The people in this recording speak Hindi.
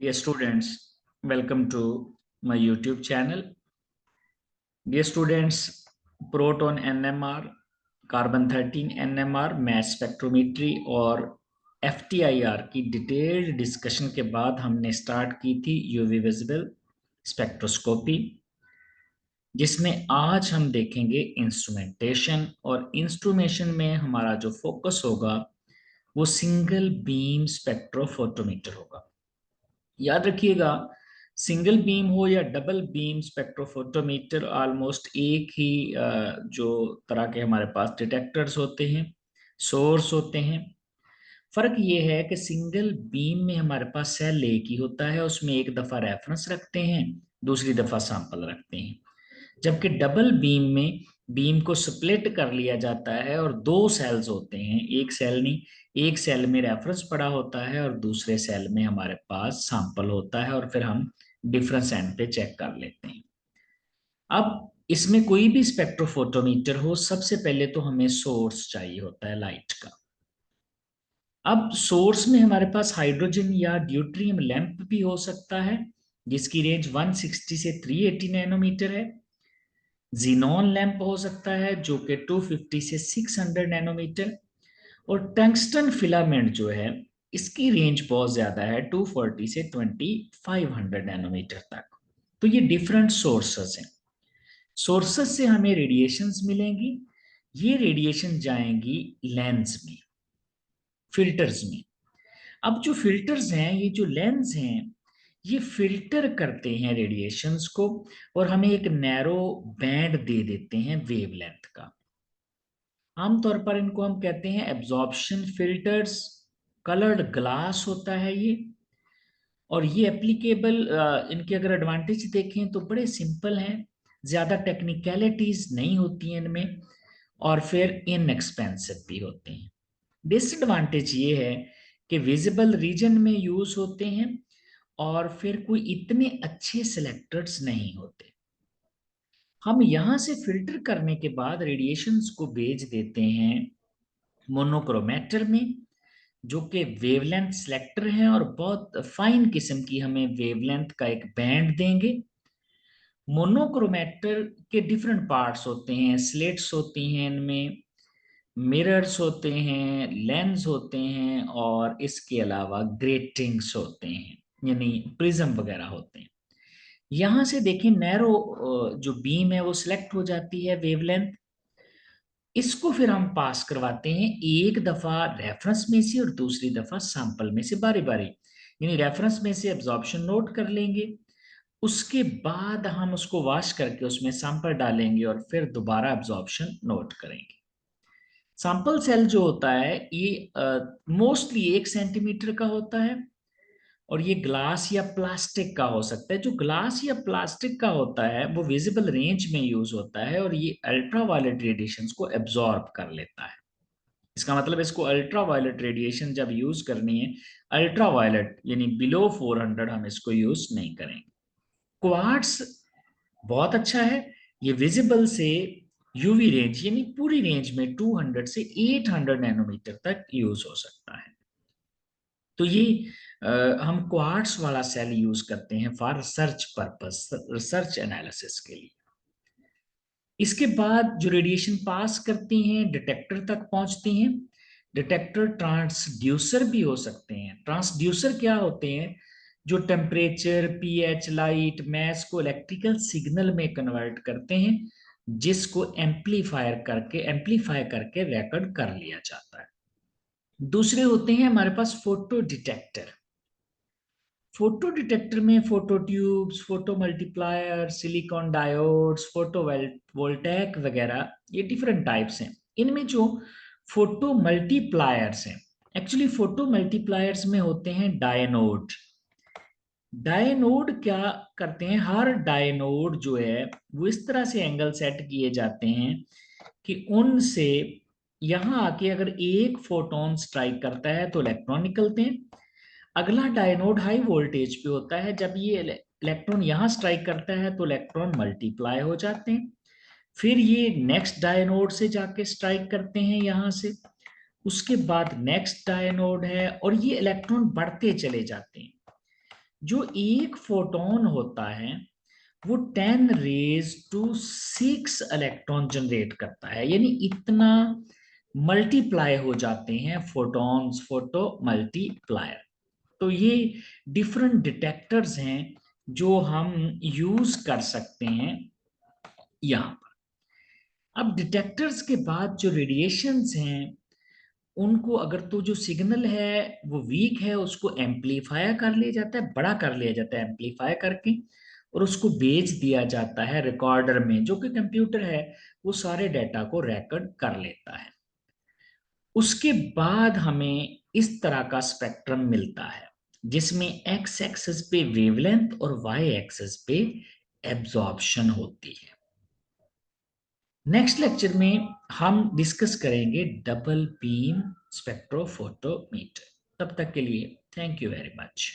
Dear students, welcome to my YouTube channel. Dear students, proton NMR, carbon 13 NMR, mass spectrometry और FTIR की डिटेल्ड डिस्कशन के बाद हमने स्टार्ट की थी यूवी विजिबल स्पेक्ट्रोस्कोपी, जिसमें आज हम देखेंगे इंस्ट्रूमेंटेशन। और इंस्ट्रूमेशन में हमारा जो फोकस होगा वो सिंगल बीम स्पेक्ट्रोफोटोमीटर होगा। याद रखिएगा, सिंगल बीम हो या डबल बीम स्पेक्ट्रोफोटोमीटर ऑलमोस्ट एक ही जो तरह के हमारे पास डिटेक्टर्स होते हैं, सोर्स होते हैं। फर्क ये है कि सिंगल बीम में हमारे पास सेल एक ही होता है, उसमें एक दफा रेफरेंस रखते हैं, दूसरी दफा सैंपल रखते हैं। जबकि डबल बीम में बीम को स्प्लिट कर लिया जाता है और दो सेल्स होते हैं, एक सेल नहीं, एक सेल में रेफरेंस पड़ा होता है और दूसरे सेल में हमारे पास सैंपल होता है और फिर हम डिफरेंस एंड पे चेक कर लेते हैं। अब इसमें कोई भी स्पेक्ट्रोफोटोमीटर हो, सबसे पहले तो हमें सोर्स चाहिए होता है लाइट का। अब सोर्स में हमारे पास हाइड्रोजन या ड्यूट्रियम लैंप भी हो सकता है, जिसकी रेंज 160 से 380 नैनोमीटर है। जीनॉन लैंप हो सकता है जो कि 250 से 600 नैनोमीटर। और टंगस्टन फिलामेंट जो है, इसकी रेंज बहुत ज्यादा है, 240 से 2500 नैनोमीटर तक। तो ये डिफरेंट सोर्सेस हैं। सोर्सेस से हमें रेडिएशंस मिलेंगी। ये रेडिएशन जाएंगी लेंस में, फिल्टर्स में। अब जो फिल्टर्स हैं, ये जो लेंस हैं, ये फिल्टर करते हैं रेडिएशंस को और हमें एक नैरो बैंड दे देते हैं वेवलेंथ का। आमतौर पर इनको हम कहते हैं एब्जॉर्प्शन फिल्टर्स। कलर्ड ग्लास होता है ये। और ये एप्लीकेबल, इनके अगर एडवांटेज देखें तो बड़े सिंपल हैं, ज्यादा टेक्निकलिटीज नहीं होती हैं इनमें, और फिर इनएक्सपेंसिव भी होते हैं। डिसएडवांटेज ये है कि विजिबल रीजन में यूज होते हैं और फिर कोई इतने अच्छे सिलेक्टर्स नहीं होते। हम यहां से फिल्टर करने के बाद रेडिएशंस को भेज देते हैं मोनोक्रोमेटर में, जो कि वेवलेंथ सिलेक्टर हैं और बहुत फाइन किस्म की हमें वेवलेंथ का एक बैंड देंगे। मोनोक्रोमेटर के डिफरेंट पार्ट्स होते हैं, स्लिट्स होती हैं इनमें, मिरर्स होते हैं, लेंस होते हैं और इसके अलावा ग्रेटिंग्स होते हैं, यानी प्रिज्म वगैरह होते हैं। यहां से देखिए, नैरो जो बीम है वो सिलेक्ट हो जाती है वेवलेंथ। इसको फिर हम पास करवाते हैं एक दफा रेफरेंस में से और दूसरी दफा सैंपल में से, बारी बारी। यानी रेफरेंस में से एब्जॉर्प्शन नोट कर लेंगे, उसके बाद हम उसको वॉश करके उसमें सैंपल डालेंगे और फिर दोबारा एब्जॉर्प्शन नोट करेंगे। सैंपल सेल जो होता है ये मोस्टली 1 सेंटीमीटर का होता है और ये ग्लास या प्लास्टिक का हो सकता है। जो ग्लास या प्लास्टिक का होता है वो विजिबल रेंज में यूज होता है और ये अल्ट्रा वायलेट रेडिएशन को एब्जॉर्ब कर लेता है। इसका मतलब इसको अल्ट्रा वायलेट रेडिएशन जब यूज करनी है, अल्ट्रा वायलेट यानी बिलो 400, हम इसको यूज नहीं करेंगे। क्वार्ट्स बहुत अच्छा है, ये विजिबल से यूवी रेंज यानी पूरी रेंज में 200 से 800 नैनोमीटर तक यूज हो सकता है। तो ये हम क्वार्ट्स वाला सेल यूज करते हैं for research purpose, research analysis के लिए। इसके बाद जो रेडिएशन पास करती हैं डिटेक्टर तक पहुंचती हैं। डिटेक्टर ट्रांसड्यूसर भी हो सकते हैं। ट्रांसड्यूसर क्या होते हैं? जो टेम्परेचर, पीएच, लाइट, मैस को इलेक्ट्रिकल सिग्नल में कन्वर्ट करते हैं, जिसको एम्पलीफाई करके रिकॉर्ड कर लिया जाता है। दूसरे होते हैं हमारे पास फोटो डिटेक्टर। फोटो डिटेक्टर में photo tubes, photo multiplier, silicon diodes, photo voltaic वगैरह, ये डिफरेंट टाइप्स हैं। इनमें जो फोटो मल्टीप्लायर्स हैं, एक्चुअली फोटो मल्टीप्लायर्स में होते हैं डायनोड। डायनोड क्या करते हैं? हर डायनोड जो है वो इस तरह से एंगल सेट किए जाते हैं कि उनसे यहां आके अगर एक फोटोन स्ट्राइक करता है तो इलेक्ट्रॉन निकलते हैं। अगला डायनोड हाई वोल्टेज पे होता है, जब ये इलेक्ट्रॉन यहां स्ट्राइक करता है तो इलेक्ट्रॉन मल्टीप्लाई हो जाते हैं। फिर ये नेक्स्ट डायनोड से जाके स्ट्राइक करते हैं यहां से, उसके बाद नेक्स्ट डायनोड है और ये इलेक्ट्रॉन बढ़ते चले जाते हैं। जो एक फोटोन होता है वो 10 रेज टू 6 इलेक्ट्रॉन जनरेट करता है, यानी इतना मल्टीप्लाई हो जाते हैं फोटॉन्स, फोटो मल्टीप्लायर। तो ये डिफरेंट डिटेक्टर्स हैं जो हम यूज कर सकते हैं यहां पर। अब डिटेक्टर्स के बाद जो रेडिएशंस हैं उनको अगर तो जो सिग्नल है वो वीक है उसको एम्पलीफाई कर लिया जाता है, बड़ा कर लिया जाता है एम्पलीफाई करके, और उसको भेज दिया जाता है रिकॉर्डर में, जो कि कंप्यूटर है वो सारे डाटा को रिकॉर्ड कर लेता है। उसके बाद हमें इस तरह का स्पेक्ट्रम मिलता है जिसमें एक्स एक्सिस पे वेवलेंथ और वाई एक्सिस पे एब्जॉर्प्शन होती है। नेक्स्ट लेक्चर में हम डिस्कस करेंगे डबल बीम स्पेक्ट्रोफोटोमीटर। तब तक के लिए थैंक यू वेरी मच।